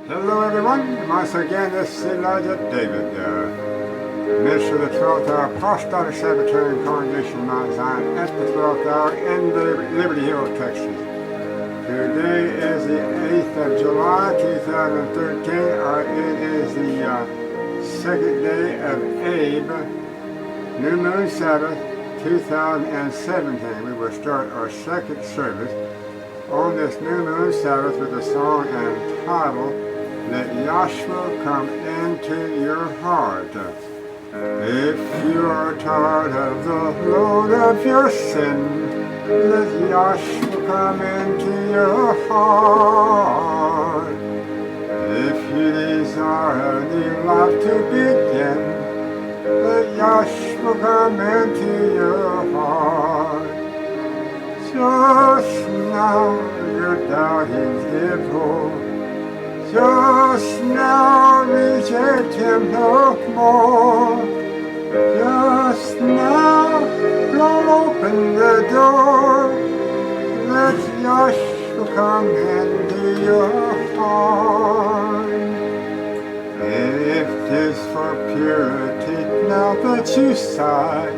Hello everyone, once again this is Elijah David, minister of the 12th Hour Apostolic Sabbatarian Congregation Mt.Zion at the 12th hour in Liberty Hill, Texas. Today is the 8th of July 2013, or it is the second day of Abe, New Moon Sabbath 2017. We will start our second service on this New Moon Sabbath with a song entitled "Let Yahshua Come Into Your Heart." If you are tired of the load of your sin, let Yahshua come into your heart. If you desire a new life to begin, let Yahshua come into your heart. Just now your doubt is give hope. Just now reject him no more. Just now blow open the door. Let Yahshua come into your heart. If 'tis for purity now that you sigh,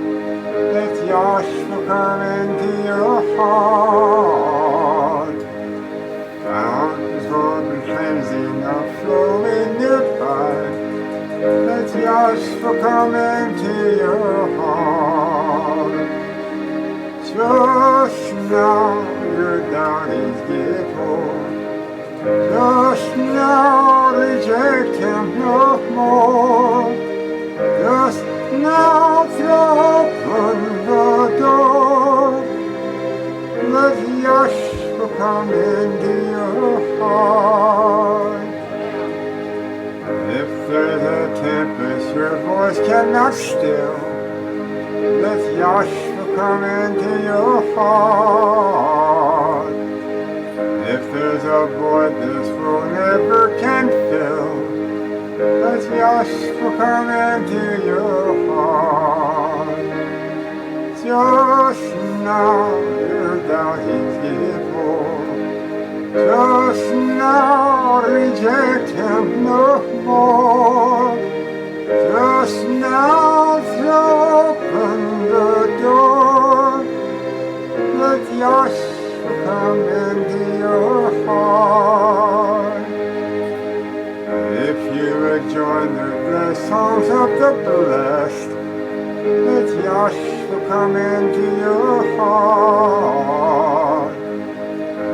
let Yahshua come into your heart. Fountains for the cleansing are flowing nearby. Let Yahshua come into your heart. Just now your doubt is give hope. Just now reject him no more. Just now throw open the door. Let Yahshua come into your heart. If there's a tempest your voice cannot still, let Yahshua come into your heart. If there's a void this world never can fill, let Yahshua come into your heart. Just now your doubt is give hope. Just now reject him no more. Just now throw open the door. Let Yahshua come into your heart. If you would join the songs of the blessed, let Yahshua come into your heart.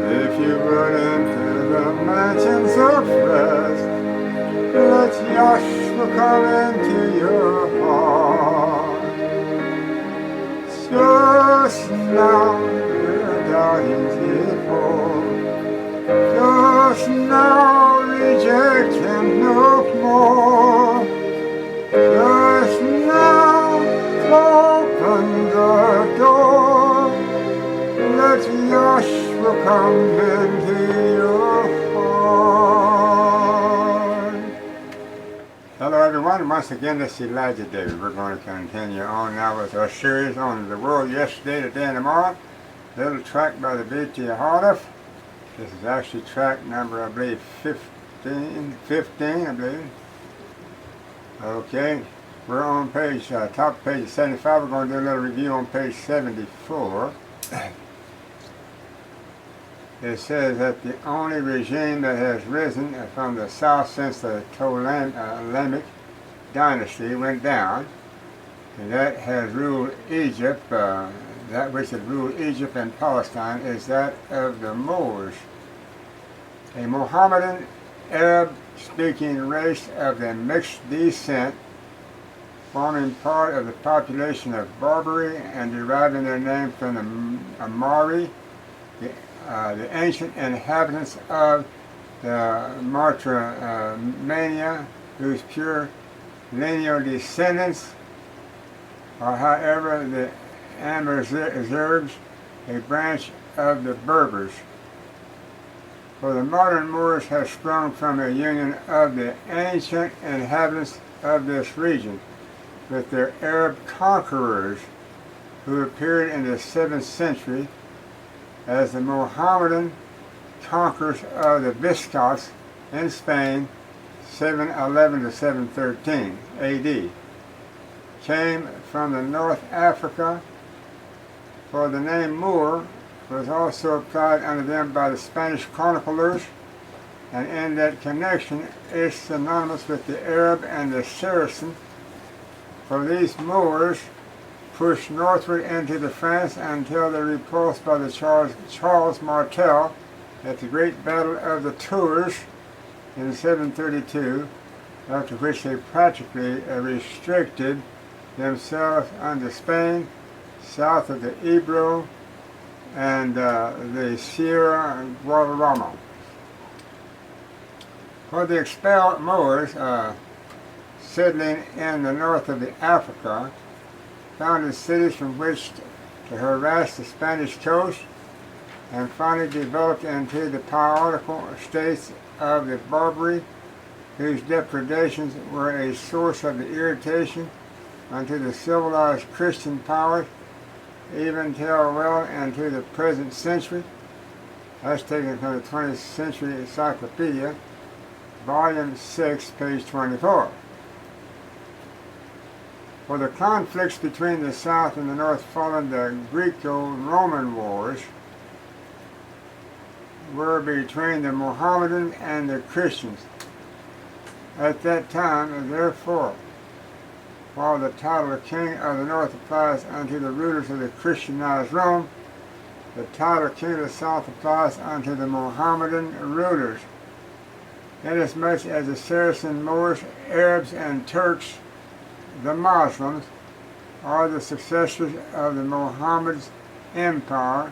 If you would enter the mansions of rest, let Yahshua come into your heart. Just now your doubt is give hope. Just now reject him no more. Just now open the door. Let Yahshua come into your heart. Hello everyone, once again this is Elijah David. We're going to continue on now with our series on the world yesterday, today, and tomorrow. Little track by the EliYahu. This is actually track number, I believe, 15, I believe. Okay, we're on page, top page 75. We're going to do a little review on page 74. It says that the only regime that has risen from the south since the Ptolemaic dynasty went down, and that has ruled Egypt, that which had ruled Egypt and Palestine, is that of the Moors, a Mohammedan Arab-speaking race of the mixed descent, forming part of the population of Barbary and deriving their name from the Amari, the ancient inhabitants of the Martramania, whose pure lineal descendants are, however, the Amazirs, a branch of the Berbers. For the modern Moors have sprung from a union of the ancient inhabitants of this region with their Arab conquerors who appeared in the 7th century as the Mohammedan conquerors of the Viscots in Spain, 711 to 713 AD. Came from the North Africa, for the name Moor was also applied unto them by the Spanish chroniclers, and in that connection is synonymous with the Arab and the Saracen, for these Moors pushed northward into the France until they were repulsed by the Charles Martel at the Great Battle of the Tours in 732, after which they practically restricted themselves unto Spain, south of the Ebro and the Sierra Guadarrama. For the expelled Moors settling in the north of Africa, founded cities from which to harass the Spanish coast, and finally developed into the piratical states of the Barbary, whose depredations were a source of the irritation unto the civilized Christian powers, even till well into the present century. That's taken from the 20th Century Encyclopedia, Volume 6, page 24. For the conflicts between the South and the North following the Greco-Roman Wars were between the Mohammedans and the Christians. At that time, and therefore, while the title of King of the North applies unto the rulers of the Christianized Rome, the title King of the South applies unto the Mohammedan rulers, inasmuch as the Saracen, Moors, Arabs, and Turks, the Muslims, are the successors of the Mohammed's empire,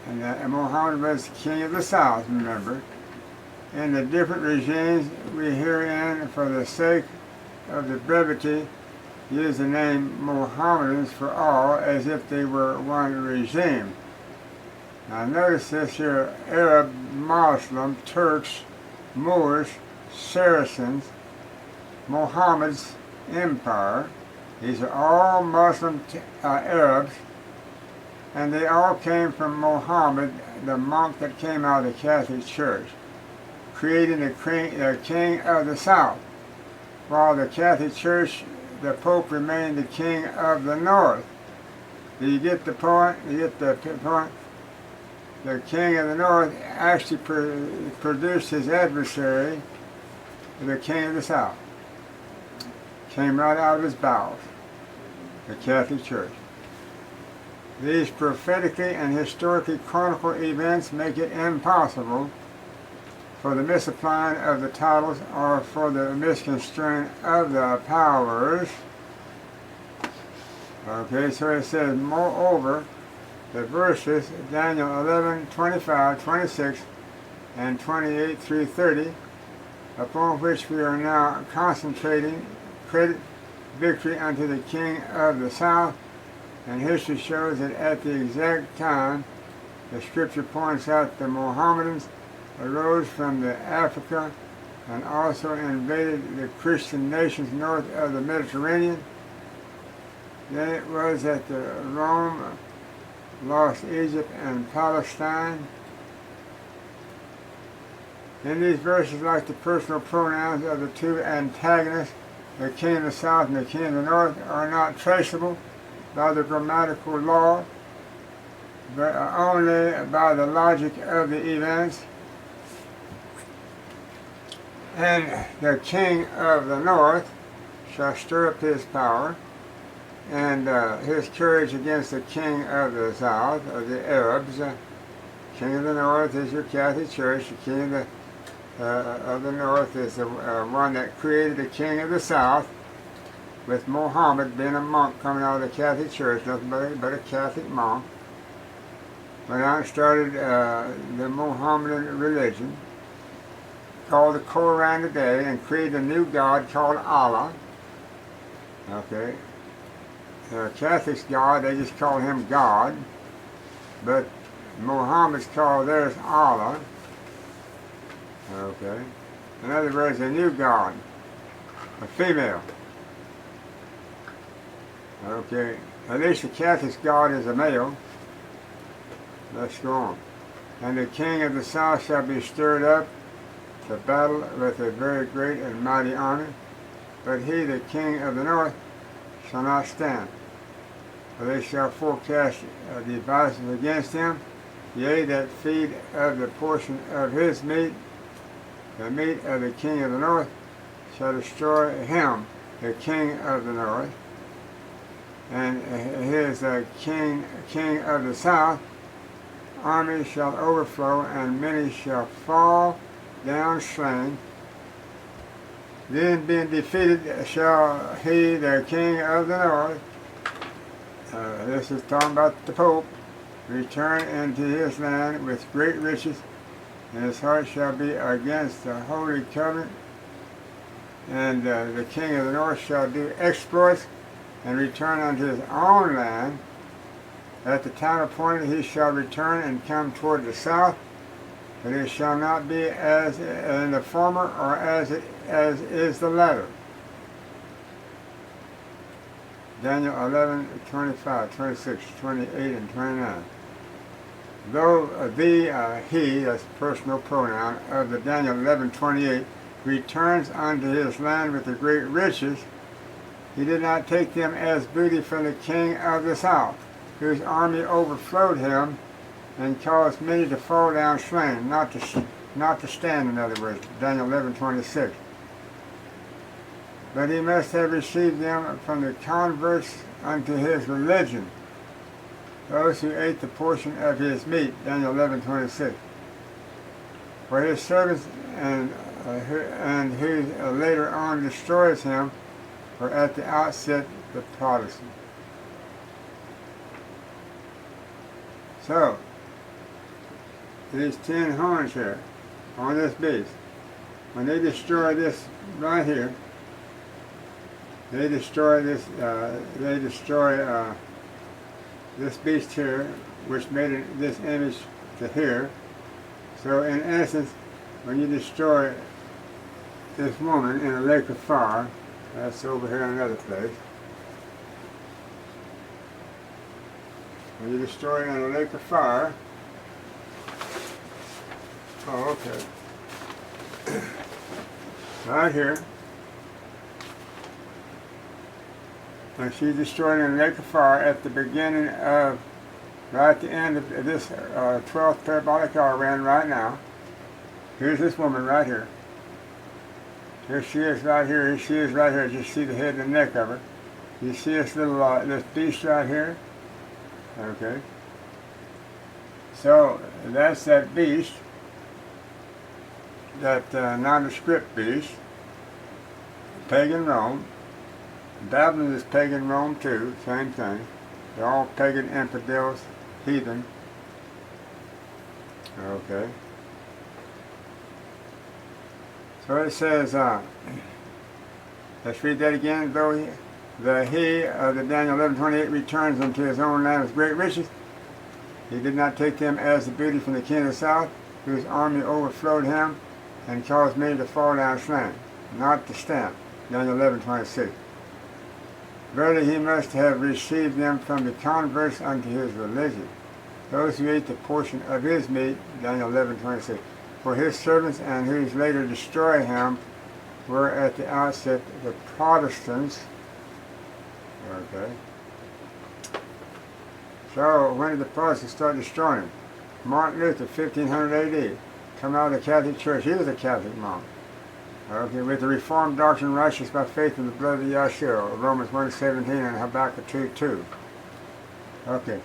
and Mohammed was King of the South, remember. In the different regimes, we herein, for the sake of the brevity, use the name Mohammedans for all, as if they were one regime. Now notice this here: Arab, Muslim, Turks, Moors, Saracens, Mohammed's empire. These are all Muslim Arabs, and they all came from Mohammed, the monk that came out of the Catholic Church, creating the King of the South, while the Catholic Church, the Pope, remained the King of the North. Do you get the point? You get the point? The King of the North actually produced his adversary, the King of the South. Came right out of his bowels, the Catholic Church. These prophetically and historically chronicled events make it impossible for the misapplying of the titles or for the misconstruing of the powers. Okay, so it says, moreover, the verses, Daniel 11, 25, 26, and 28 through 30, upon which we are now concentrating, credit victory unto the King of the South, and history shows that at the exact time the scripture points out the Mohammedans arose from the Africa and also invaded the Christian nations north of the Mediterranean. Then it was that the Rome lost Egypt and Palestine. In these verses, like the personal pronouns of the two antagonists, the King of the South and the King of the North, are not traceable by the grammatical law, but only by the logic of the events. And the King of the North shall stir up his power and his courage against the King of the South, or the Arabs. King of the North is your Catholic Church. The King of the North is the one that created the King of the South, with Mohammed being a monk coming out of the Catholic Church, nothing but a Catholic monk. Went out and started the Mohammedan religion, called the Quran today, and created a new god called Allah. Okay. Catholics' God, they just call him God, but Muhammad's called theirs Allah. Okay. In other words, a new God, a female. Okay. At least the Catholic's God is a male. Let's go on. And the King of the South shall be stirred up, to battle with a very great and mighty army, but he, the king of the north, shall not stand. For they shall forecast devices against him, yea, that feed of the portion of his meat, the meat of the king of the north, shall destroy him, the king of the north, and his king of the south. Army shall overflow, and many shall fall down slain. Then being defeated shall he, the king of the north, this is talking about the Pope, return into his land with great riches, and his heart shall be against the holy covenant. And the king of the north shall do exploits, and return unto his own land. At the time appointed he shall return and come toward the south, but it shall not be as in the former, or as is the latter. Daniel 11, 25, 26, 28, and 29. Though he, that's personal pronoun, of the Daniel 11, 28, returns unto his land with the great riches, he did not take them as booty from the king of the south, whose army overflowed him and caused many to fall down slain, not to stand, in other words, Daniel 11, 26. But he must have received them from the converts unto his religion, those who ate the portion of his meat, Daniel 11, 26. For his servants and who later on destroys him were at the outset the Protestants. So, these 10 horns here on this beast, when they destroy this right here, they destroy this beast here, which made this image to here. So in essence, when you destroy this woman in a lake of fire, that's over here in another place. When you destroy it in a lake of fire, oh, okay. Right here. When she's destroyed in a lake of fire at the beginning of, right at the end of this 12th parabolic hour we're in right now. Here's this woman right here. Here she is right here. Here she is right here. Just see the head and the neck of her. You see this little this beast right here? Okay. So that's that beast, that nondescript beast, pagan Rome. Babylon is pagan Rome too, same thing. They're all pagan infidels, heathen. Okay. So it says, let's read that again. Though he of the Daniel 11:28 returns unto his own land with great riches, he did not take them as the booty from the king of the south, whose army overflowed him and caused many to fall down slain, not to stand. Daniel 11:26. Verily he must have received them from the converts unto his religion, those who ate the portion of his meat, Daniel 11:26. For his servants and whose later destroy him were at the outset the Protestants. Okay. So when did the Protestants start destroying him? Martin Luther, 1500 AD, come out of the Catholic Church. He was a Catholic monk. Okay, with the Reformed doctrine righteous by faith in the blood of Yahshua, Romans 1:17 and Habakkuk 2:2. Okay.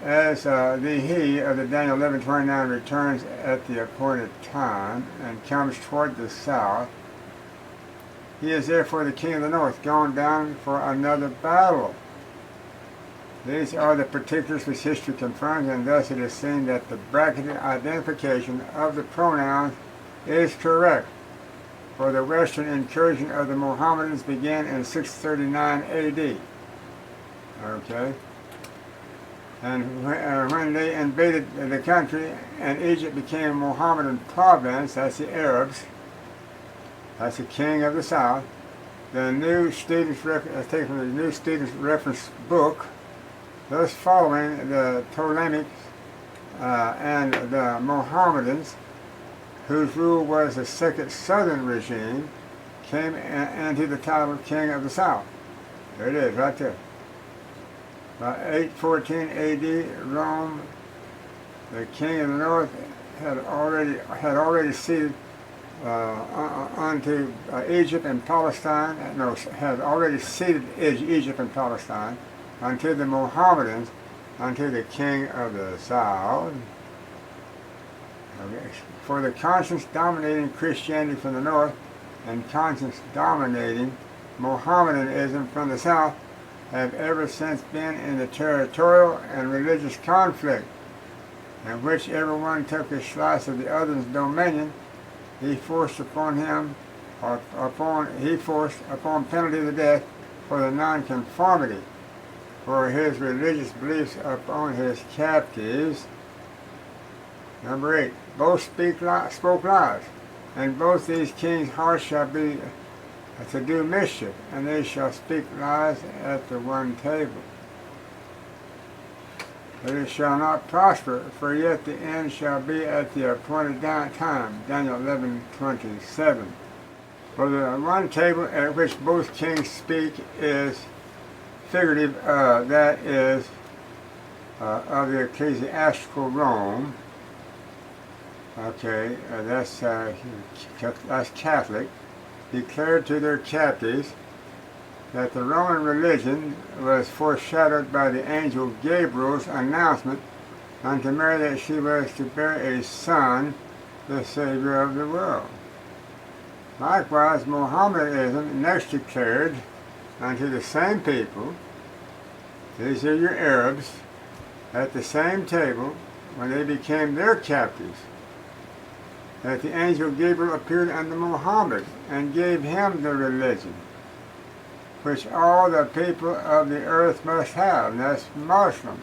As he of the Daniel 11:29 returns at the appointed time and comes toward the south, he is therefore the king of the north, gone down for another battle. These are the particulars which history confirms, and thus it is seen that the bracketed identification of the pronouns is correct. For the western incursion of the Mohammedans began in 639 AD. Okay. And when they invaded the country and Egypt became a Mohammedan province, that's the Arabs, that's the king of the south, the New Student's taken from the New Student's Reference book, thus following the Ptolemaics and the Mohammedans, whose rule was the second southern regime, came into the title of King of the South. There it is, right there. By 814 A.D., Rome, the king of the north, had already ceded unto Egypt and Palestine. No, had already ceded Egypt and Palestine unto the Mohammedans, unto the king of the south. Okay. For the conscience dominating Christianity from the north and conscience dominating Mohammedanism from the south have ever since been in the territorial and religious conflict, in which every one took a slice of the other's dominion. He forced upon penalty of death for the nonconformity, for his religious beliefs upon his captives. Number 8, both spoke lies, and both these kings' hearts shall be to do mischief, and they shall speak lies at the one table. But it shall not prosper, for yet the end shall be at the appointed time. Daniel 11:27. For the one table at which both kings speak is figurative, that is, of the ecclesiastical Rome. Okay, that's Catholic. Declared to their captives that the Roman religion was foreshadowed by the angel Gabriel's announcement unto Mary that she was to bear a son, the Savior of the world. Likewise, Mohammedanism next declared unto the same people, these are your Arabs, at the same table when they became their captives, that the angel Gabriel appeared unto Muhammad and gave him the religion which all the people of the earth must have, and that's Muslim.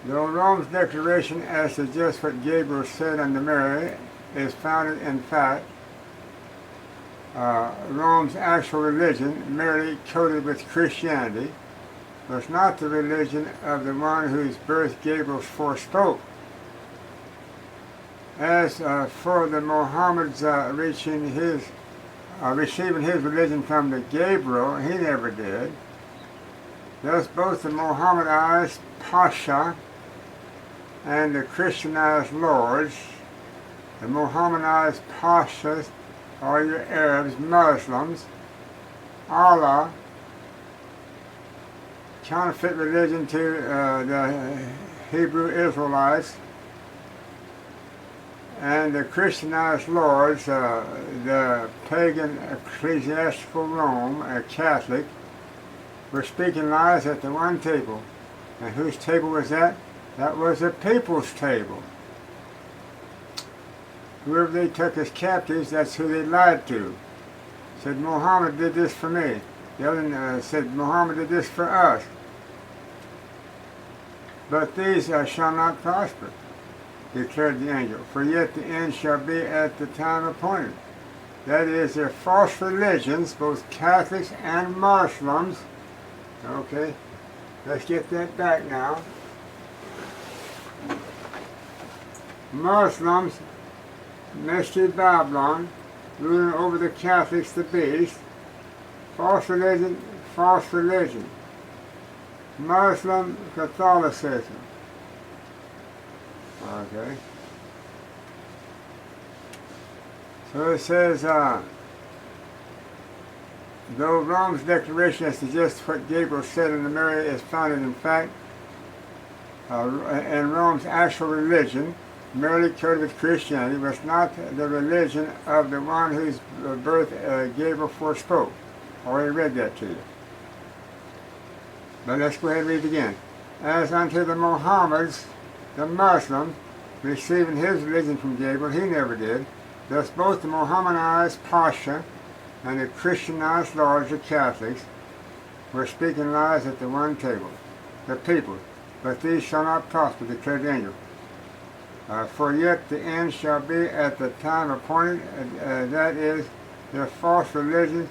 Though Rome's declaration as to just what Gabriel said unto Mary is founded in fact, Rome's actual religion, merely coded with Christianity, was not the religion of the one whose birth Gabriel forespoke. As for the Muhammad's receiving his religion from the Gabriel, he never did. Thus both the Mohammedized Pasha and the Christianized lords, the Mohammedized Pashas are your Arabs, Muslims, Allah, counterfeit religion to the Hebrew Israelites, and the Christianized lords, the pagan ecclesiastical Rome, Catholic, were speaking lies at the one table. And whose table was that? That was the people's table. Whoever they took as captives, that's who they lied to. Said, Muhammad did this for me. The other said, Muhammad did this for us. But these shall not prosper, declared the angel, for yet the end shall be at the time appointed. That is, their false religions, both Catholics and Muslims. Okay, let's get that back now. Muslims, mystery Babylon, ruling over the Catholics, the beast. False religion, false religion. Muslim Catholicism. Okay. So it says, though Rome's declaration as to just what Gabriel said in the Mary is founded in fact, and Rome's actual religion, merely coded with Christianity, was not the religion of the one whose birth Gabriel forespoke. I already read that to you. But let's go ahead and read it again. As unto the Mohammeds, the Muslim, receiving his religion from Gabriel, he never did. Thus both the Mohammedized Pasha and the Christianized lords, the Catholics, were speaking lies at the one table, the people. But these shall not prosper, declared the angel. For yet the end shall be at the time appointed, that is, their false religion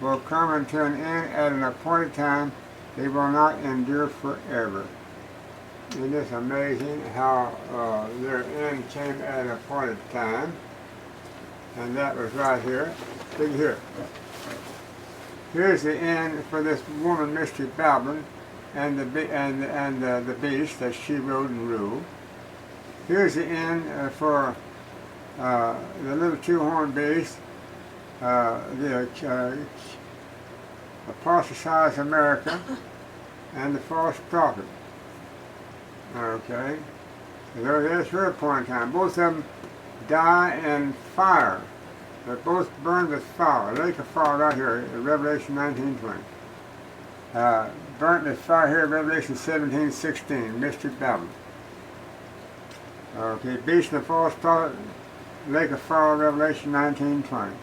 will come unto an end at an appointed time. They will not endure forever. Isn't this amazing how their end came at an appointed time? And that was right here. Look here. Here's the end for this woman, Mystery Babylon, and the beast that she rode and ruled. Here's the end for the little two-horned beast, the apostatized America, and the false prophet. Okay, so there's her appointed time. Both of them die in fire. They're both burned with fire. A lake of fire right here, Revelation 19:20. Burnt with fire here, Revelation 17:16, Mystery Babylon. Okay, beast and the false prophet, lake of fire, Revelation 19:20.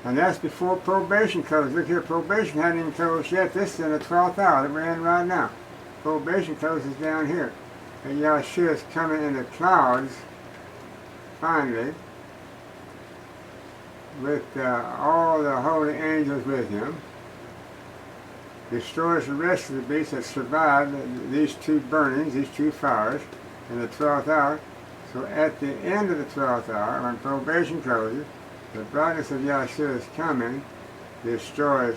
And that's before probation closed. Look here, probation hadn't even closed yet. This is in the 12th hour that we're in right now. Probation closes down here. And Yahshua is coming in the clouds, finally, with all the holy angels with him. Destroys the rest of the beasts that survived these two burnings, these two fires, in the 12th hour. So at the end of the 12th hour, when probation closes, the brightness of Yahshua is coming, destroys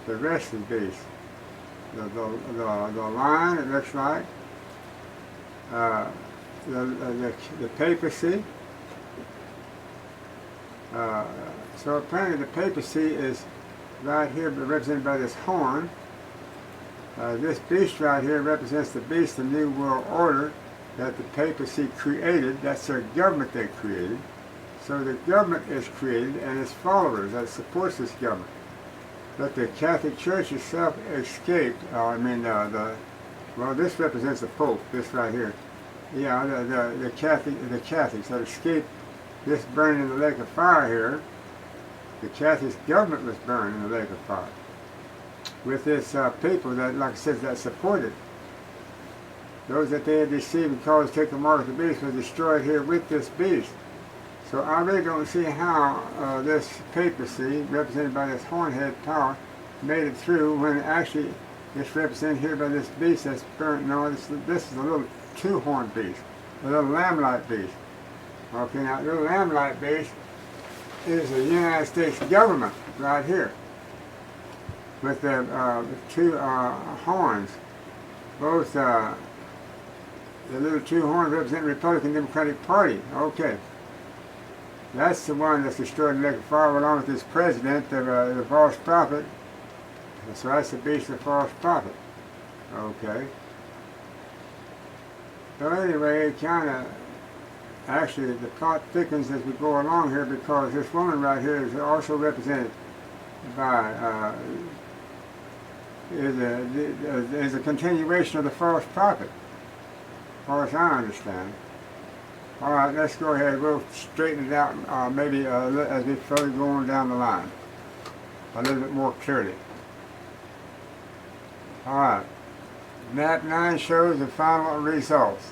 the rest of the beasts. The lion, it looks like, the papacy. So apparently the papacy is right here represented by this horn. This beast right here represents the beast of the New World Order that the papacy created. That's their government they created. So the government is created and its followers that supports this government. But the Catholic Church itself escaped. Well, this represents the Pope. This right here. Yeah, the Catholics that escaped this burning in the lake of fire here. The Catholic government was burned in the lake of fire with this people that, like I said, that supported. Those that they had deceived and caused to take the mark of the beast was destroyed here with this beast. So I really don't see how this papacy, represented by this hornhead power, made it through when actually it's represented here by this beast that's burnt. No, this is a little two-horned beast, a little lamb-like beast. Okay, now the little lamb-like beast is the United States government right here with the two horns. Both the little two horns represent the Republican Democratic Party. Okay. That's the one that's destroyed the lake of fire along with this president of the false prophet. So that's the beast of the false prophet. Okay. So anyway, it kind of, actually the plot thickens as we go along here because this woman right here is also represented by, is a continuation of the false prophet, as far as I understand. All right, let's go ahead. We'll straighten it out maybe as we further go on down the line a little bit more clearly. All right. Map 9 shows the final results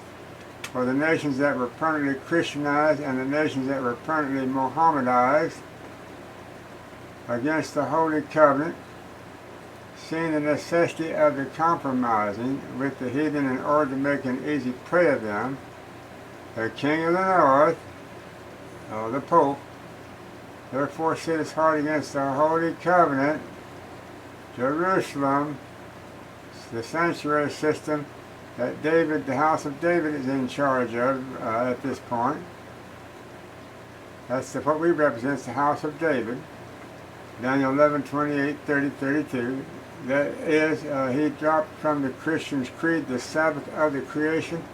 for the nations that were permanently Christianized and the nations that were permanently Mohammedized against the Holy Covenant, seeing the necessity of the compromising with the heathen in order to make an easy prey of them. The king of the north, the Pope, therefore set his heart against the Holy Covenant, Jerusalem, the sanctuary system that David, the house of David, is in charge of at this point. That's what we represent, the house of David. Daniel 11:28-30-32. That is, he dropped from the Christian's creed the Sabbath of the creation.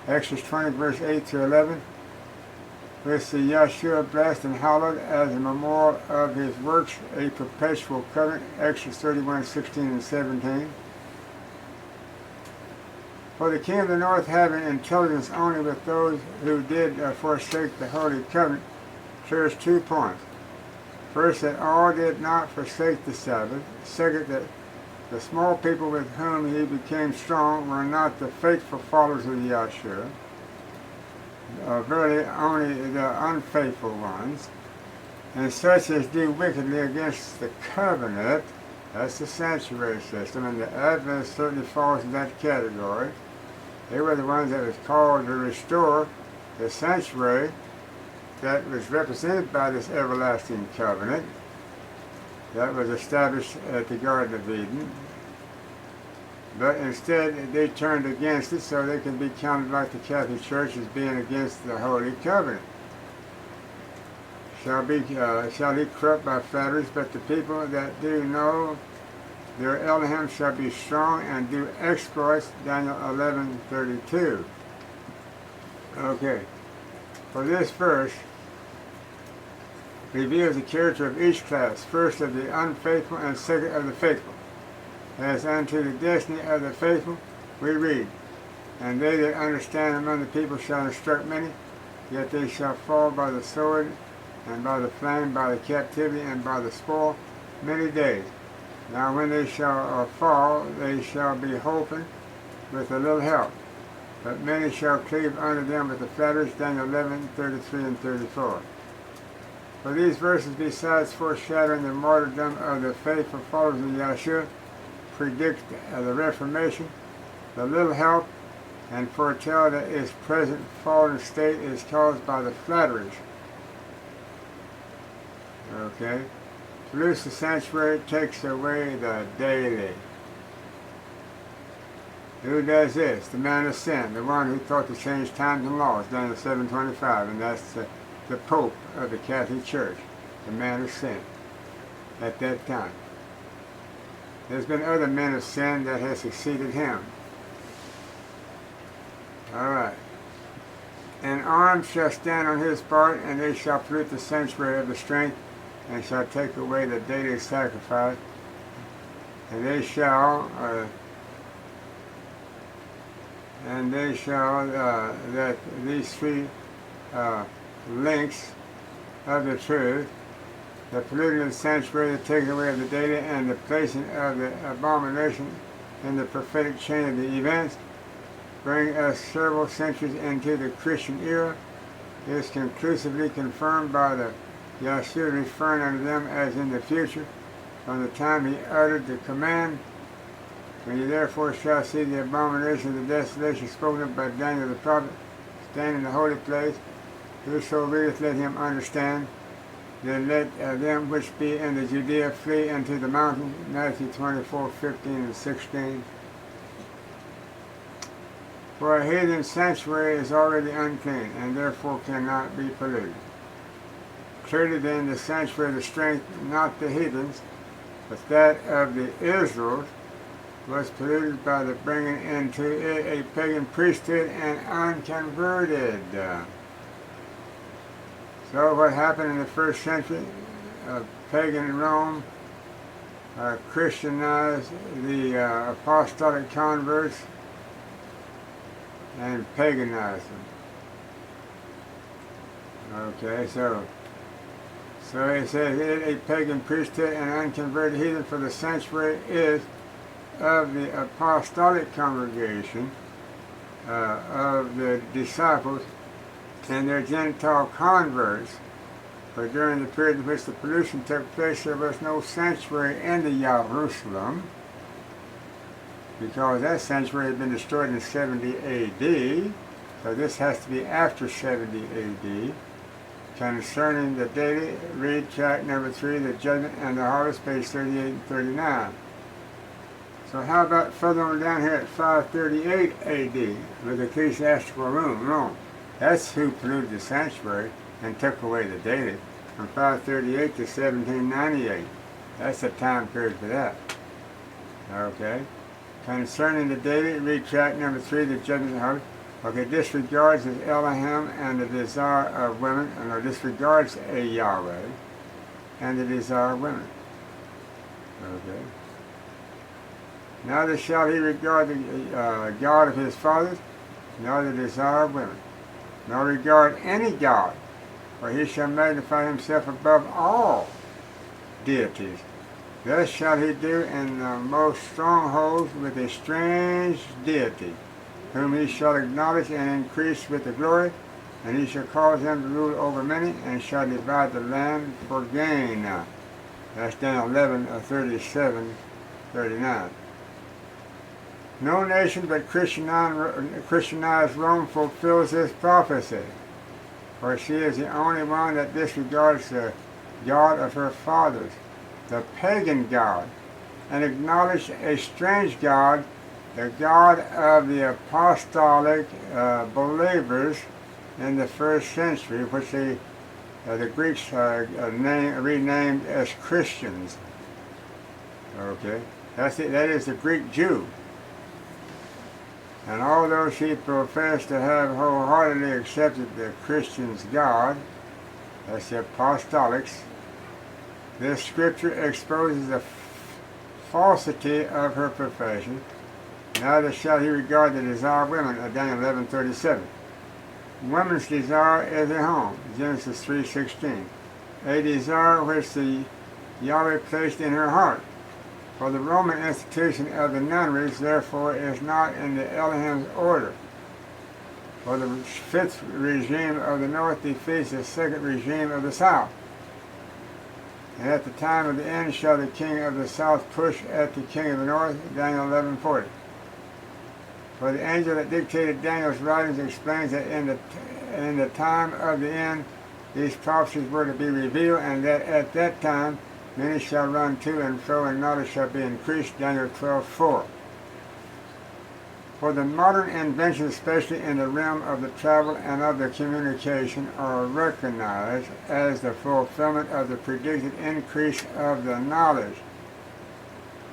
Exodus 20, verse 8-11, with the Yahshua blessed and hallowed as a memorial of his works, a perpetual covenant. Exodus 31:16-17. For the king of the north having intelligence only with those who did forsake the holy covenant, clears 2 points. First, that all did not forsake the Sabbath. Second, that the small people with whom he became strong were not the faithful followers of Yahshua, verily only the unfaithful ones, and such as do wickedly against the covenant That's the sanctuary system, and the Adventists certainly falls in that category. They were the ones that was called to restore the sanctuary that was represented by this everlasting covenant that was established at the Garden of Eden. But instead, they turned against it so they could be counted like the Catholic Church as being against the Holy Covenant. Shall he corrupt by flatteries, but the people that do know their Elohim shall be strong and do exploits, Daniel 11:32. Okay, for this verse reveals the character of each class, first of the unfaithful and second of the faithful. As unto the destiny of the faithful, we read, and they that understand among the people shall instruct many, yet they shall fall by the sword, and by the flame, by the captivity, and by the spoil, many days. Now when they shall fall, they shall be holpen with a little help. But many shall cleave unto them with the flatteries, Daniel 11:33 and 34. For these verses, besides foreshadowing the martyrdom of the faithful followers of Yahshua, predict the Reformation, the little help, and foretell that its present fallen state is caused by the flatteries. Okay? To loose the sanctuary takes away the daily. Who does this? The man of sin, the one who thought to change times and laws, Daniel 7:25, and that's the Pope of the Catholic Church, the man of sin, at that time. There's been other men of sin that have succeeded him. All right. And arms shall stand on his part, and they shall pollute the sanctuary of the strength, and shall take away the daily sacrifice, and they shall that these three links of the truth, the polluting of the sanctuary, the taking away of the daily, and the placing of the abomination in the prophetic chain of the events, bring us several centuries into the Christian era, is conclusively confirmed by the Yahshua referring unto them as in the future, from the time he uttered the command, when you therefore shall see the abomination of the desolation spoken of by Daniel the prophet, stand in the holy place, whoso readeth, let him understand. Then let them which be in the Judea flee into the mountain, Matthew 24:15 and 16. For a heathen sanctuary is already unclean, and therefore cannot be polluted. Clearly then the sanctuary of the strength, not the heathens, but that of the Israels, was polluted by the bringing into it a pagan priesthood and unconverted. So what happened in the first century? Pagan Rome Christianized the apostolic converts and paganized them. Okay, so it says, a pagan priesthood and unconverted heathen, for the sanctuary is of the apostolic congregation of the disciples and their Gentile converts. For during the period in which the pollution took place, there was no sanctuary in the Jerusalem, because that sanctuary had been destroyed in 70 A.D., so this has to be after 70 A.D. Concerning the daily, read tract number 3, the judgment and the harvest, page 38 and 39. So how about further on down here at 538 A.D. with the ecclesiastical Rome? That's who polluted the sanctuary and took away the daily, from 538 to 1798. That's the time period for that. Okay. Concerning the daily, read tract number 3, the judgment and the harvest. Okay, disregards of Elohim and the desire of women, or disregards a Yahweh and the desire of women. Okay. Neither shall he regard the God of his fathers, nor the desire of women, nor regard any God, for he shall magnify himself above all deities. Thus shall he do in the most strongholds with a strange deity, whom he shall acknowledge and increase with the glory, and he shall cause them to rule over many, and shall divide the land for gain. That's Daniel 11, 37, 39. No nation but Christianized Rome fulfills this prophecy, for she is the only one that disregards the God of her fathers, the pagan God, and acknowledged a strange God, the God of the apostolic believers in the first century, which the Greeks renamed as Christians. Okay, that is the Greek Jew. And although she professed to have wholeheartedly accepted the Christian's God, that's the apostolics, this scripture exposes the falsity of her profession. Neither shall he regard the desire of women, Daniel 11:37. Woman's desire is a home, Genesis 3:16, a desire which the Yahweh placed in her heart. For the Roman institution of the nunneries, therefore, is not in the Elohim's order. For the fifth regime of the north defeats the second regime of the south. And at the time of the end shall the king of the south push at the king of the north, Daniel 11:40. For the angel that dictated Daniel's writings explains that in the time of the end these prophecies were to be revealed, and that at that time many shall run to and fro, and knowledge shall be increased, Daniel 12:4. For the modern inventions, especially in the realm of the travel and of the communication, are recognized as the fulfillment of the predicted increase of the knowledge.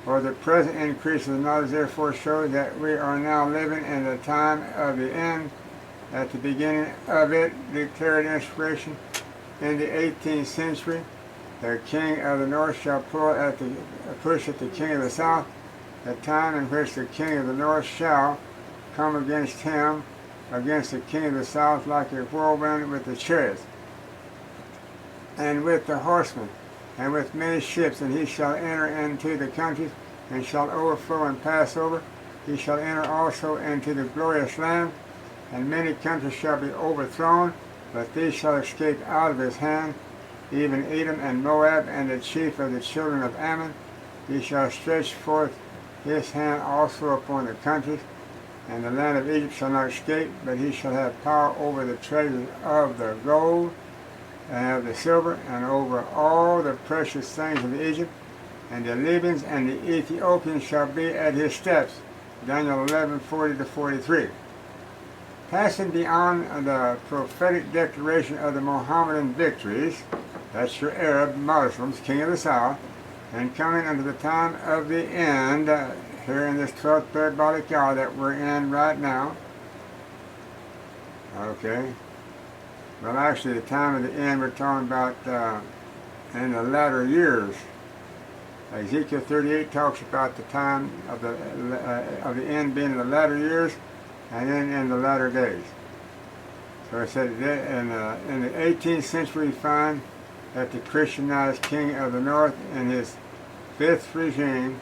For the present increase of the knowledge therefore shows that we are now living in the time of the end. At the beginning of it, declared inspiration in the 18th century, the king of the north shall push at the king of the south, the time in which the king of the north shall come against him, against the king of the south, like a whirlwind with the chariots, and with the horsemen, and with many ships, and he shall enter into the countries, and shall overflow and pass over. He shall enter also into the glorious land, and many countries shall be overthrown, but these shall escape out of his hand, even Edom and Moab, and the chief of the children of Ammon. He shall stretch forth his hand also upon the countries, and the land of Egypt shall not escape, but he shall have power over the treasures of the gold and of the silver, and over all the precious things of Egypt, and the Libyans and the Ethiopians shall be at his steps. Daniel 11:40-43. Passing beyond the prophetic declaration of the Mohammedan victories, that's your Arab Muslims, king of the south, and coming unto the time of the end, here in this 12th parabolic hour that we're in right now. Okay. Well, actually, the time of the end we're talking about in the latter years. Ezekiel 38 talks about the time of the end being in the latter years, and then in the latter days. So it said that in the 18th century we find that the Christianized king of the north in his fifth regime,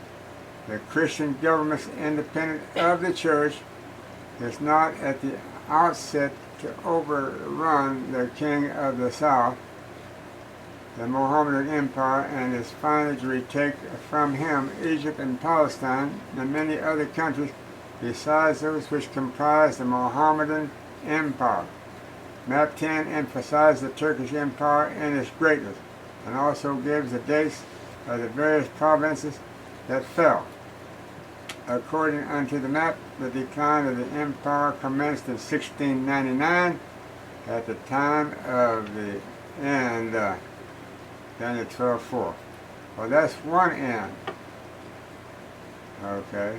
the Christian government independent of the church, is not at the outset to overrun the king of the south, the Mohammedan Empire, and is finally to retake from him Egypt and Palestine and many other countries besides those which comprise the Mohammedan Empire. Map 10 emphasizes the Turkish Empire and its greatness, and also gives the dates of the various provinces that fell. According unto the map, the decline of the empire commenced in 1699 at the time of the end, Daniel 12:4. Well, that's one end. Okay.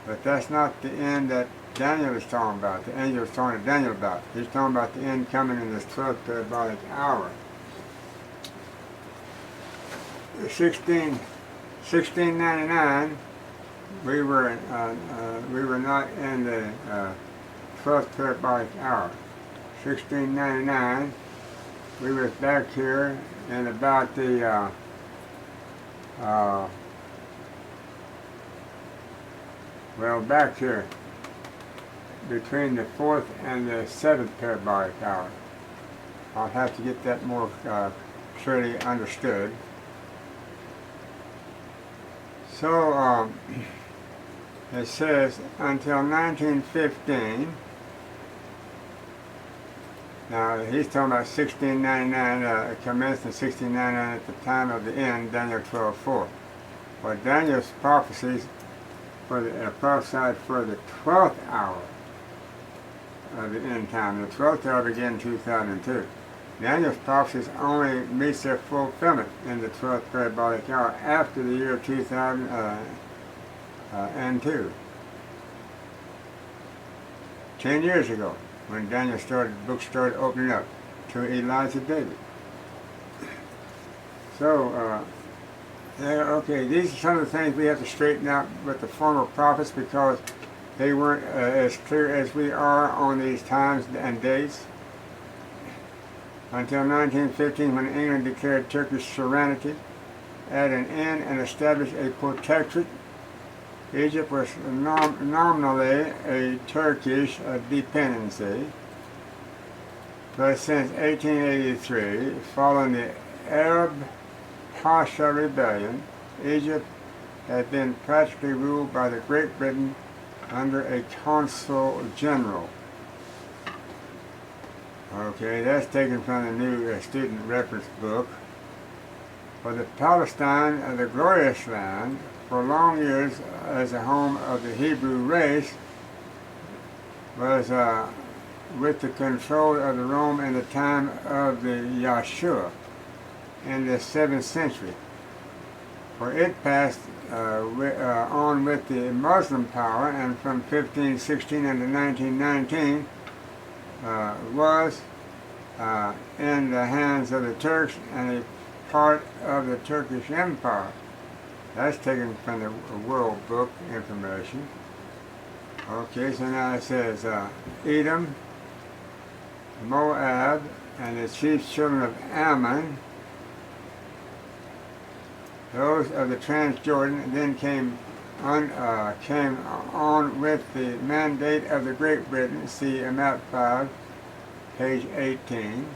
But that's not the end that Daniel is talking about. The angel is talking to Daniel about. He's talking about the end coming in this 12th parabolic hour. 1699, we were not in the 12th parabolic hour. 1699, we was back here in about the back here between the 4th and the 7th parabolic hour. I'll have to get that more clearly understood. So it says until 1915. Now he's talking about 1699. It commenced in 1699 at the time of the end, Daniel 12:4. But Daniel's prophecies prophesied for the 12th hour of the end time. The 12th hour began in 2002. Daniel's prophecies only meets their fulfillment in the 12th parabolic hour after the year 2002. 10 years ago, when Daniel the book started opening up to Elijah David. So, okay, these are some of the things we have to straighten out with the former prophets because they weren't as clear as we are on these times and dates. Until 1915, when England declared Turkish sovereignty at an end and established a protectorate, Egypt was nominally a Turkish dependency. But since 1883, following the Arab Pasha Rebellion, Egypt had been practically ruled by the Great Britain under a consul general. Okay, that's taken from the new student reference book. For the Palestine, the glorious land, for long years as a home of the Hebrew race, was with the control of the Rome in the time of the Yahshua in the 7th century. For it passed on with the Muslim power, and from 1516 until 1919 was in the hands of the Turks and a part of the Turkish Empire. That's taken from the World Book information. Okay, so now it says Edom, Moab, and the chief children of Ammon, those of the Transjordan, then came on with the mandate of the Great Britain, see map 5, page 18.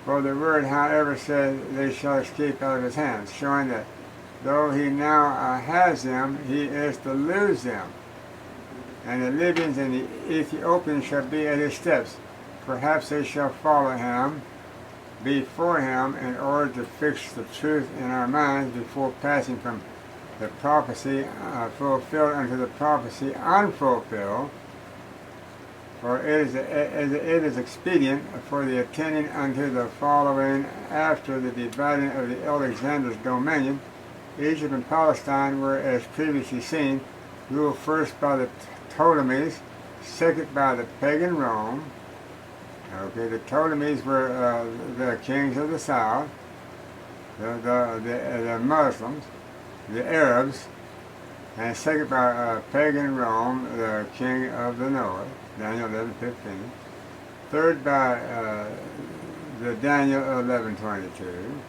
For the word, however, says they shall escape out of his hands, showing that though he now has them, he is to lose them. And the Libyans and the Ethiopians shall be at his steps. Perhaps they shall follow him before him in order to fix the truth in our minds before passing from the prophecy fulfilled unto the prophecy unfulfilled. For it is expedient for the attending unto the following after the dividing of the Alexander's dominion. Egypt and Palestine were, as previously seen, ruled first by the Ptolemies, second by the pagan Rome. Okay, the Ptolemies were the kings of the south, the Muslims, the Arabs, and second by pagan Rome, the king of the north, Daniel 11:15. Third by the Daniel 11:22.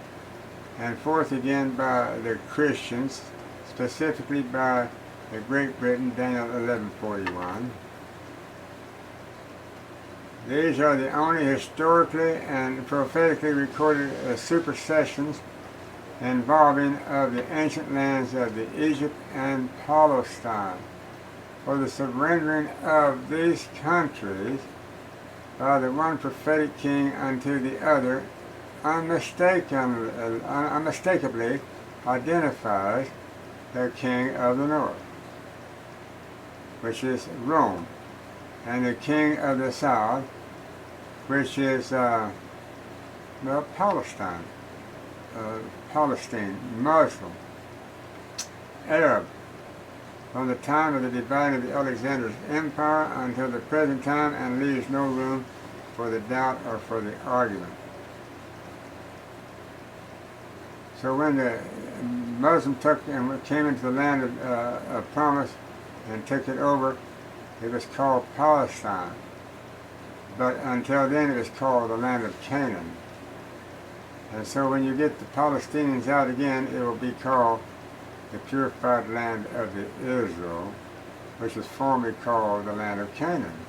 And fourth again by the Christians, specifically by the Great Britain, Daniel 11:41. These are the only historically and prophetically recorded supersessions involving of the ancient lands of the Egypt and Palestine. For the surrendering of these countries by the one prophetic king unto the other unmistakably identifies the king of the north, which is Rome, and the king of the south, which is Palestine, Muslim, Arab, from the time of the dividing of the Alexander's empire until the present time, and leaves no room for the doubt or for the argument. So when the Muslims came into the land of promise and took it over, it was called Palestine. But until then, it was called the land of Canaan. And so when you get the Palestinians out again, it will be called the purified land of the Israel, which was formerly called the land of Canaan.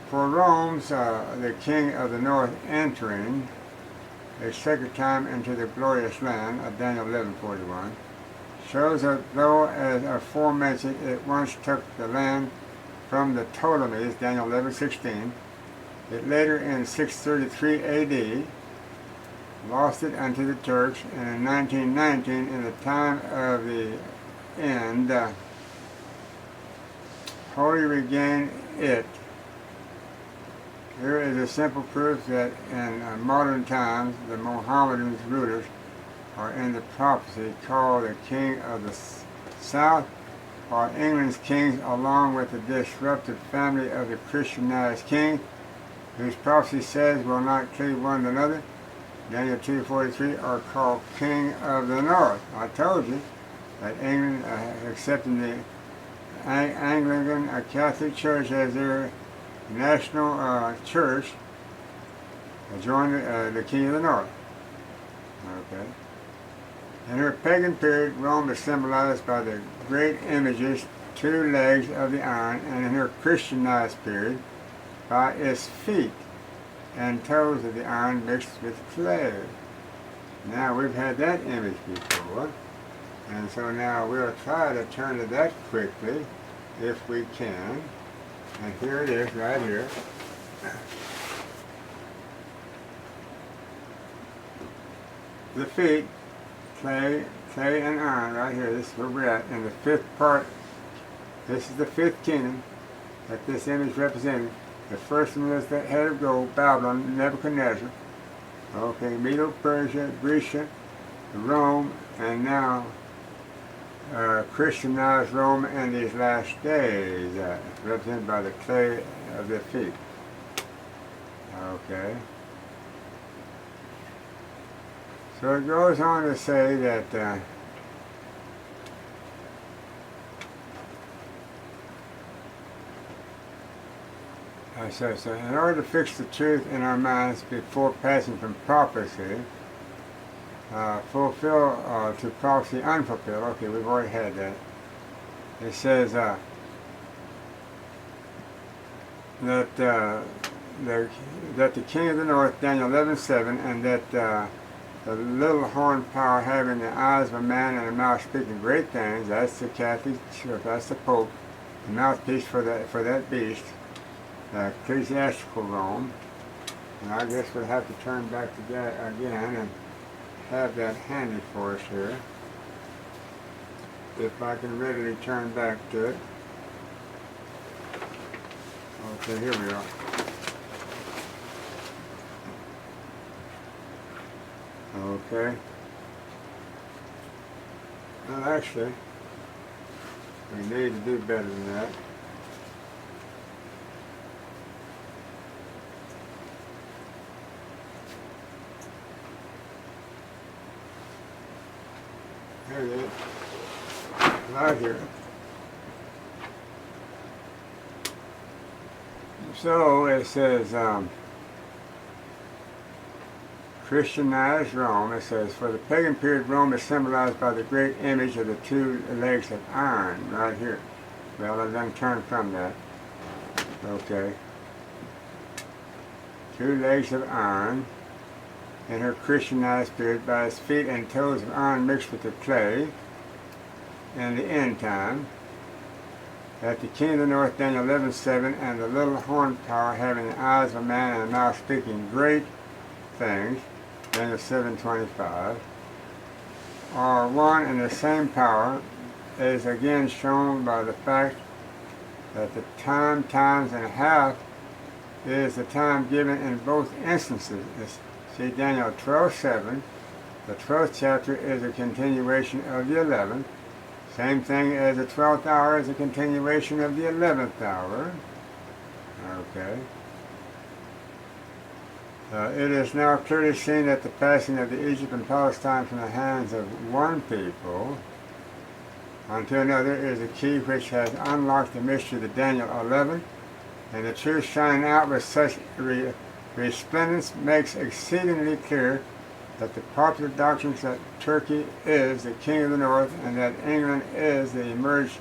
For Rome's the king of the north entering a second time into the glorious land of Daniel 11:41 shows that though, as aforementioned, it once took the land from the Ptolemies, Daniel 11:16, it later in 633 A.D. lost it unto the Turks, and in 1919, in the time of the end, wholly regained it. Here is a simple proof that in modern times the Mohammedan rulers are in the prophecy called the King of the South, while England's kings, along with the disrupted family of the Christianized king, whose prophecy says will not cleave one to another, Daniel 2:43, are called King of the North. I told you that England, accepting the Anglican Catholic Church as their national church, joined the King of the North. Okay. In her pagan period, Rome is symbolized by the great images, two legs of the iron, and in her Christianized period, by its feet and toes of the iron mixed with clay. Now we've had that image before, and so now we'll try to turn to that quickly if we can. And here it is right here. The feet, clay and iron right here. This is where we're at in the fifth part. This is the fifth kingdom that this image represented. The first one was the head of gold, Babylon, Nebuchadnezzar. Okay, Medo-Persia, Grecia, Rome, and now Christianized Rome in these last days, represented by the clay of their feet. Okay. So it goes on to say that so in order to fix the truth in our minds before passing from prophecy, fulfill to prophecy unfulfilled. Okay, we've already had that. It says that the King of the North, Daniel 11:7, and that the little horn power having the eyes of a man and a mouth speaking great things. That's the Catholic Church. That's the Pope, the mouthpiece for that beast. Ecclesiastical Rome. And I guess we'll have to turn back to that again and have that handy for us here, if I can readily turn back to it. Okay, here we are. Okay. Well, actually, we need to do better than that. There it is. Right here. So it says, Christianized Rome. It says, for the pagan period, Rome is symbolized by the great image of the two legs of iron, right here. Well, I done turned from that. Okay. Two legs of iron. In her Christianized period, by its feet and toes of iron mixed with the clay, in the end time, that the King of the North, Daniel 11:7, and the little horn power having the eyes of a man and a mouth speaking great things, Daniel 7:25, are one and the same power, is again shown by the fact that the times and a half is the time given in both instances. See, Daniel 12:7, the 12th chapter is a continuation of the 11th. Same thing as the 12th hour is a continuation of the 11th hour. Okay. It is now clearly seen that the passing of the Egypt and Palestine from the hands of one people unto another is a key which has unlocked the mystery of Daniel 11, and the truth shining out with such resplendence makes exceedingly clear that the popular doctrines that Turkey is the King of the North and that England is the emerged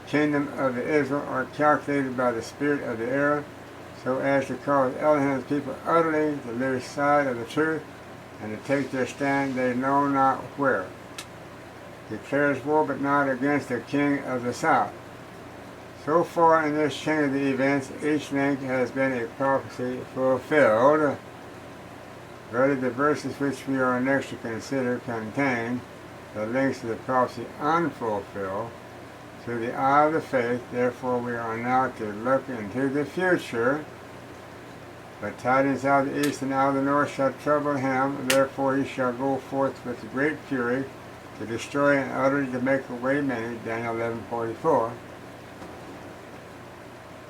kingdom of Israel are calculated by the spirit of the era so as to cause Elohim's people utterly to lose sight of the truth and to take their stand they know not where. declares war but not against the king of the south. So far in this chain of the events, each link has been a prophecy fulfilled. Rather, the verses which we are next to consider contain the links to the prophecy unfulfilled through the eye of the faith. Therefore, we are now to look into the future. But tidings out of the east and out of the north shall trouble him. Therefore, he shall go forth with great fury to destroy and utterly to make away many. Daniel 11:44.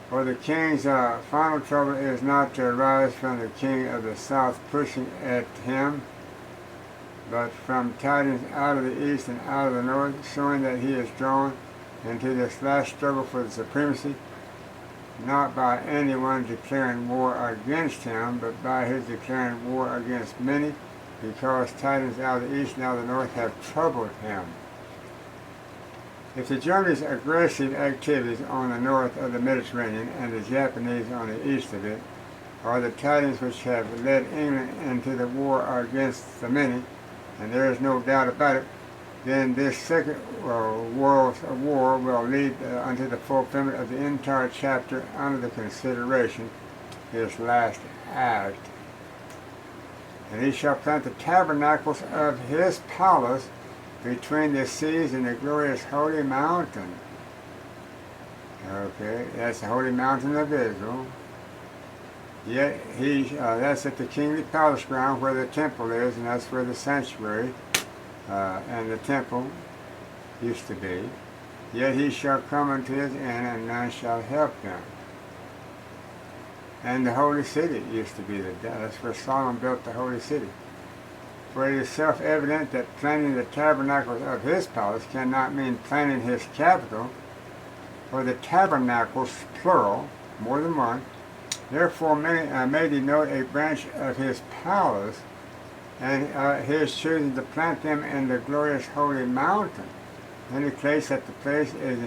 For the king's final trouble is not to arise from the king of the south pushing at him, but from tidings out of the east and out of the north, showing that he is drawn into this last struggle for the supremacy, not by anyone declaring war against him, but by his declaring war against many, because tidings out of the east and out of the north have troubled him. If the Germany's aggressive activities on the north of the Mediterranean and the Japanese on the east of it are the tidings which have led England into the war against the many, and there is no doubt about it, then this second world war will lead unto the fulfillment of the entire chapter under the consideration, his last act. And he shall plant the tabernacles of his palace between the seas and the glorious holy mountain. Okay, that's the holy mountain of Israel. Yet that's at the kingly palace ground where the temple is, and that's where the sanctuary and the temple used to be. Yet he shall come unto his end, and none shall help him. And the holy city used to be that's where Solomon built the holy city. For it is self-evident that planting the tabernacles of his palace cannot mean planting his capital, for the tabernacles, plural, more than one, therefore may denote a branch of his palace, and his choosing to plant them in the glorious holy mountain, indicates that the place is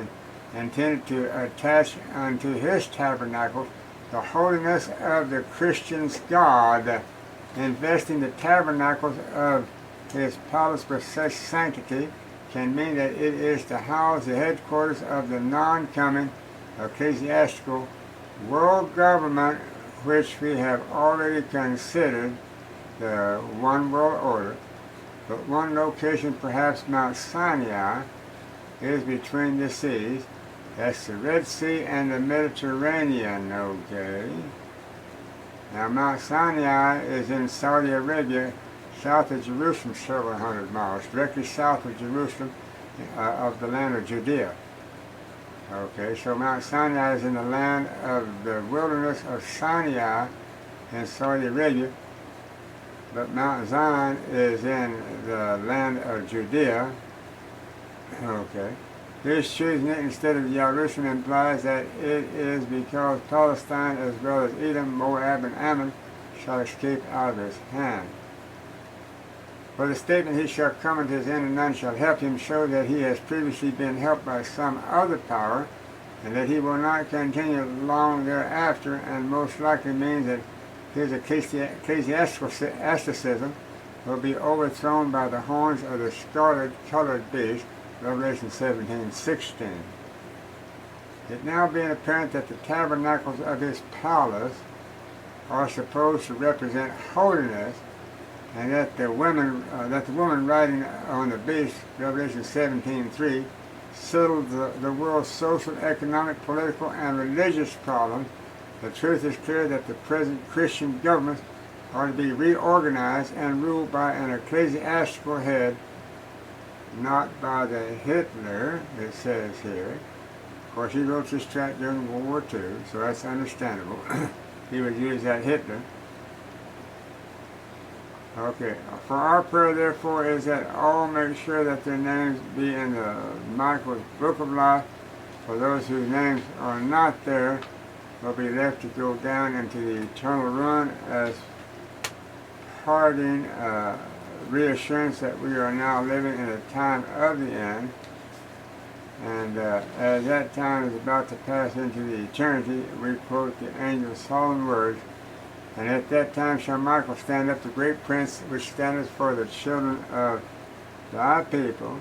intended to attach unto his tabernacles the holiness of the Christian's God, investing the tabernacles of his palace with such sanctity can mean that it is to house the headquarters of the non-coming ecclesiastical world government, which we have already considered the one world order. But one location, perhaps Mount Sinai, is between the seas. That's the Red Sea and the Mediterranean, okay? Now, Mount Sinai is in Saudi Arabia, south of Jerusalem, several hundred miles, directly south of Jerusalem, of the land of Judea. Okay, so Mount Sinai is in the land of the wilderness of Sinai in Saudi Arabia, but Mount Zion is in the land of Judea. Okay. This choosing it instead of Jerusalem implies that it is because Palestine as well as Edom, Moab, and Ammon shall escape out of his hand. For the statement, he shall come unto his end and none shall help him, shows that he has previously been helped by some other power, and that he will not continue long thereafter, and most likely means that his ecclesiastical asceticism will be overthrown by the horns of the scarlet-colored beast, Revelation 17:16. It now being apparent that the tabernacles of his palace are supposed to represent holiness, and that the woman riding on the beast, Revelation 17:3, settled the world's social, economic, political, and religious problems, the truth is clear that the present Christian governments are to be reorganized and ruled by an ecclesiastical head, not by the Hitler, it says here. Of course, he wrote this tract during World War II, so that's understandable. He would use that Hitler. Okay, for our prayer, therefore, is that all make sure that their names be in the Michael's Book of Life. For those whose names are not there, will be left to go down into the eternal ruin as parting reassurance that we are now living in a time of the end, and as that time is about to pass into the eternity, we quote the angel's solemn words, and at that time shall Michael stand up, the great prince, which standeth for the children of thy people,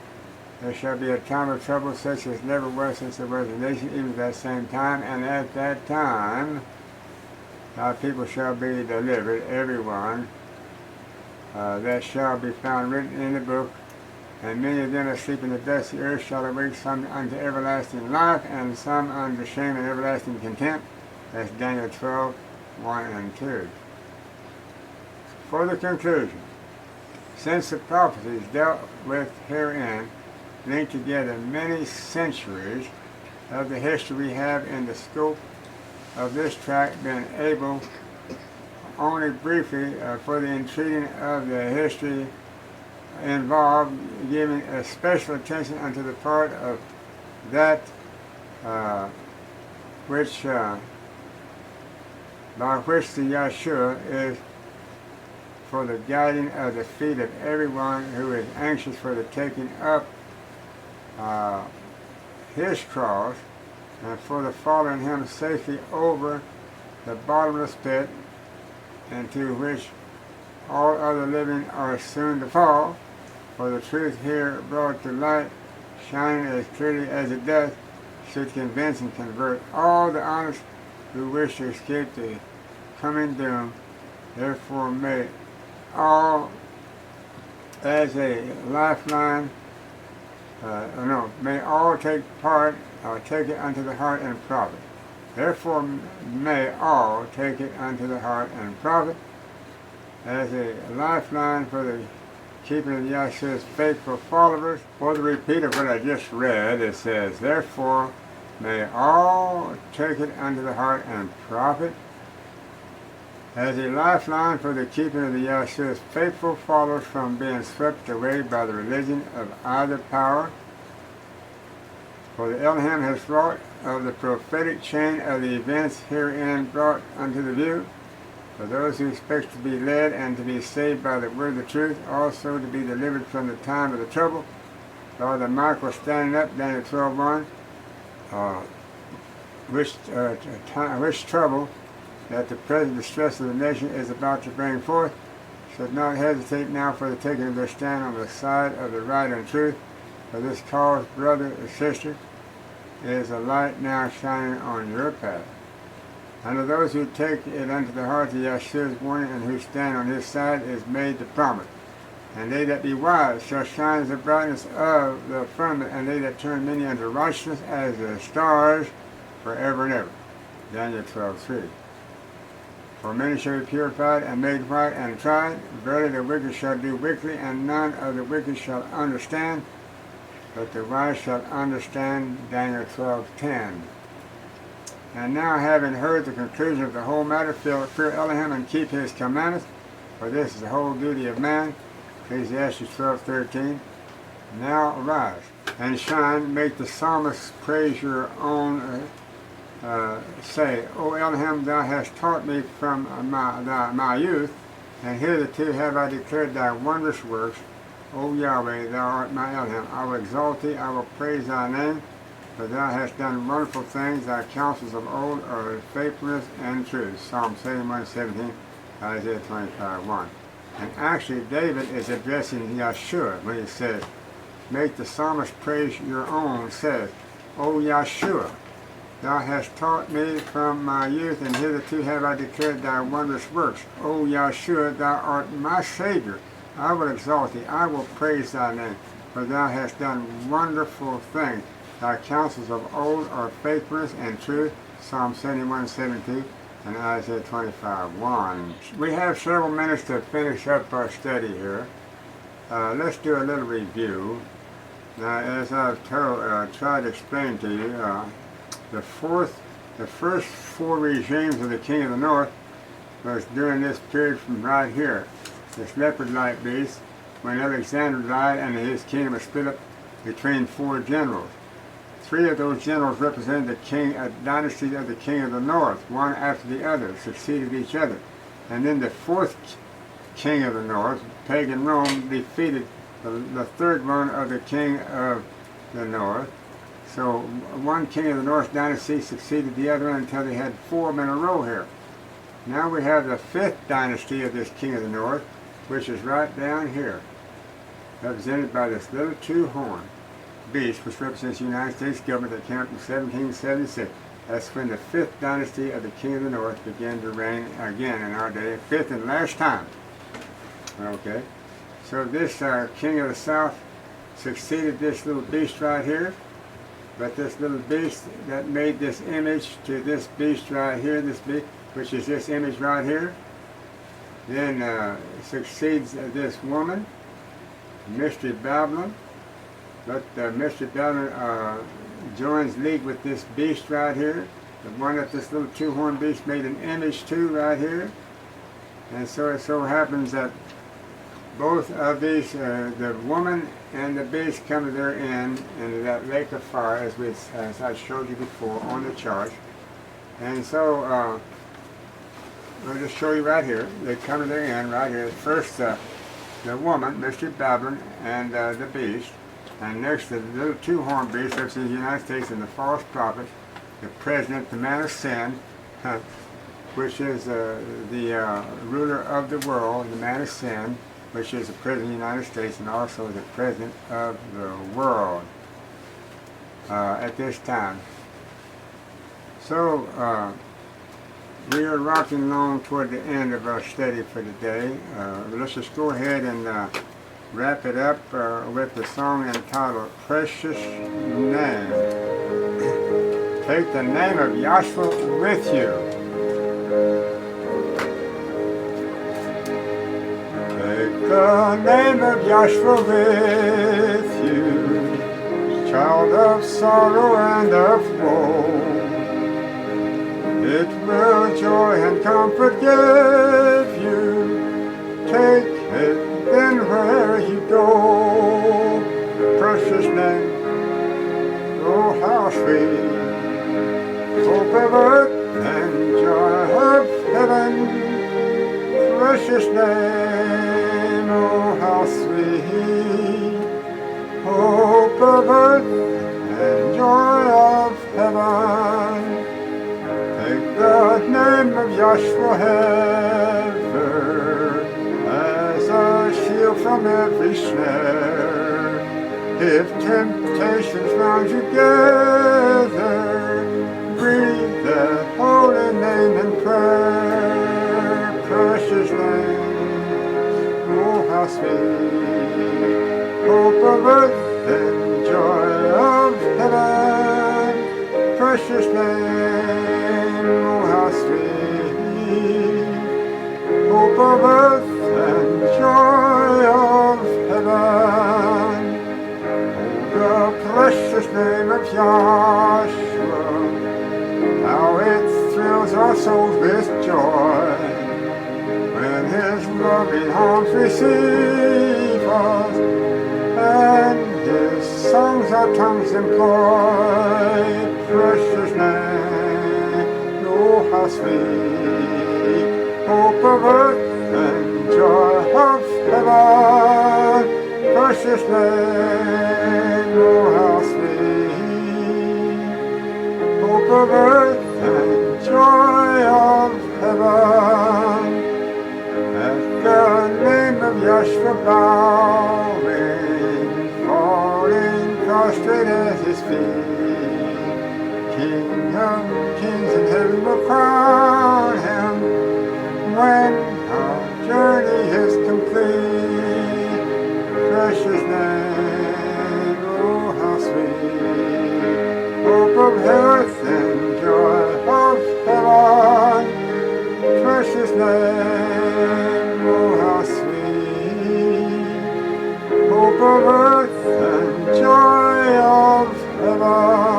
There shall be a time of trouble such as never was since there was a nation, even at that same time. And at that time, thy people shall be delivered, everyone that shall be found written in the book. And many of them that sleep in the dust of the earth shall awake, some unto everlasting life, and some unto shame and everlasting contempt. That's Daniel 12, 1 and 2. For the conclusion, since the prophecies dealt with herein link together many centuries of the history, we have in the scope of this tract been able only briefly for the entreating of the history involved, giving a special attention unto the part of that which by which the Yahshua is for the guiding of the feet of everyone who is anxious for the taking up his cross, and for the following him safely over the bottomless pit, into which all other living are soon to fall. For the truth here brought to light, shining as clearly as it does, should convince and convert all the honest who wish to escape the coming doom. Therefore may all, as a lifeline, may all take part, or take it unto the heart and profit. Therefore may all take it unto the heart and profit, as a lifeline for the keeping of Yahshua's faithful followers. For the repeat of what I just read, it says, therefore may all take it unto the heart and profit, as a lifeline for the keeping of the Yahshua's faithful followers from being swept away by the religion of either power. For the EliYahu has wrought of the prophetic chain of the events herein brought unto the view, for those who expect to be led and to be saved by the word of the truth, also to be delivered from the time of the trouble. While the Michael standing up, Daniel 12:1, which trouble that the present distress of the nation is about to bring forth, should not hesitate now for the taking of their stand on the side of the right and truth. For this cause, brother or sister, is a light now shining on your path. And of those who take it unto the heart of Yahshua's warning and who stand on his side is made the promise. And they that be wise shall shine as the brightness of the firmament, and they that turn many unto righteousness as the stars forever and ever. Daniel 12:3. For many shall be purified and made white and tried. Verily the wicked shall do wickedly, and none of the wicked shall understand, but the wise shall understand. Daniel 12:10. And now, having heard the conclusion of the whole matter, fear EliYahu and keep his commandments, for this is the whole duty of man. Ecclesiastes 12:13. Now arise and shine, make the psalmist praise your own. Say, O EliYahu, thou hast taught me from my youth, and hitherto have I declared thy wondrous works. O Yahweh, thou art my EliYahu. I will exalt thee, I will praise thy name, for thou hast done wonderful things. Thy counsels of old are faithfulness and truth. Psalm 71:17, Isaiah 25:1. And actually, David is addressing Yahshua when he says, make the psalmist praise your own, says, O Yahshua, thou hast taught me from my youth, and hitherto have I declared thy wondrous works. O Yahshua, thou art my Savior. I will exalt thee, I will praise thy name, for thou hast done wonderful things. Thy counsels of old are faithfulness and truth. Psalm 71:17 and Isaiah 25:1. We have several minutes to finish up our study here. Let's do a little review. Now, as I've tried to explain to you, the first four regimes of the king of the north was during this period from right here. This leopard-like beast, when Alexander died and his kingdom was split up between four generals. Three of those generals represented the dynasty of the king of the north, one after the other, succeeded each other. And then the fourth king of the north, pagan Rome, defeated the third one of the king of the north. So one king of the north dynasty succeeded the other one until they had four of them in a row here. Now we have the fifth dynasty of this king of the north, which is right down here, represented by this little two horn. beast, which represents the United States government that came up in 1776. That's when the 5th dynasty of the King of the North began to reign again in our day, 5th and last time. Okay, so this King of the South succeeded this little beast right here, but this little beast that made this image to this beast right here, this beast, which is this image right here, then succeeds this woman, Mystery Babylon. But Mystery Babylon joins league with this beast right here, the one that this little two-horned beast made an image to right here. And so it so happens that both of these, the woman and the beast, come to their end in that lake of fire, as I showed you before on the chart. And so I'll just show you right here. They come to their end right here. First, the woman, Mystery Babylon, and the beast. And next, the little two-horned beast represents the United States and the false prophet, the president, the man of sin, which is the ruler of the world, the man of sin, which is the president of the United States and also the president of the world at this time. So we are rocking along toward the end of our study for today. Let's just go ahead and wrap it up with the song entitled Precious Name. Take the name of Yahshua with you. Take the name of Yahshua with you, child of sorrow and of woe. It will joy and comfort give you. Take it then where you go. Precious name, oh how sweet, hope of earth and joy of heaven. Precious name, oh how sweet, hope of earth and joy of heaven. Take the name of Yahshua ever as a shield from every snare. If temptations round you gather, breathe that holy name in prayer. Precious name, oh how sweet, hope of earth and joy of heaven. Precious name, oh how sweet, hope of earth and joy of heaven. Oh, the precious name of Yahshua, how it thrills our souls with joy when His loving arms receive us and His songs our tongues employ. Precious name, oh how sweet, hope of earth and joy of heaven. Precious name, oh how sweet, hope of earth and joy of heaven. At the name of Yahshua bowing, falling prostrate at His feet, King of kings in heaven will crown Him when our journey is complete. Precious name, oh how sweet, hope of earth and joy of heaven. Precious name, oh how sweet, hope of earth and joy of heaven.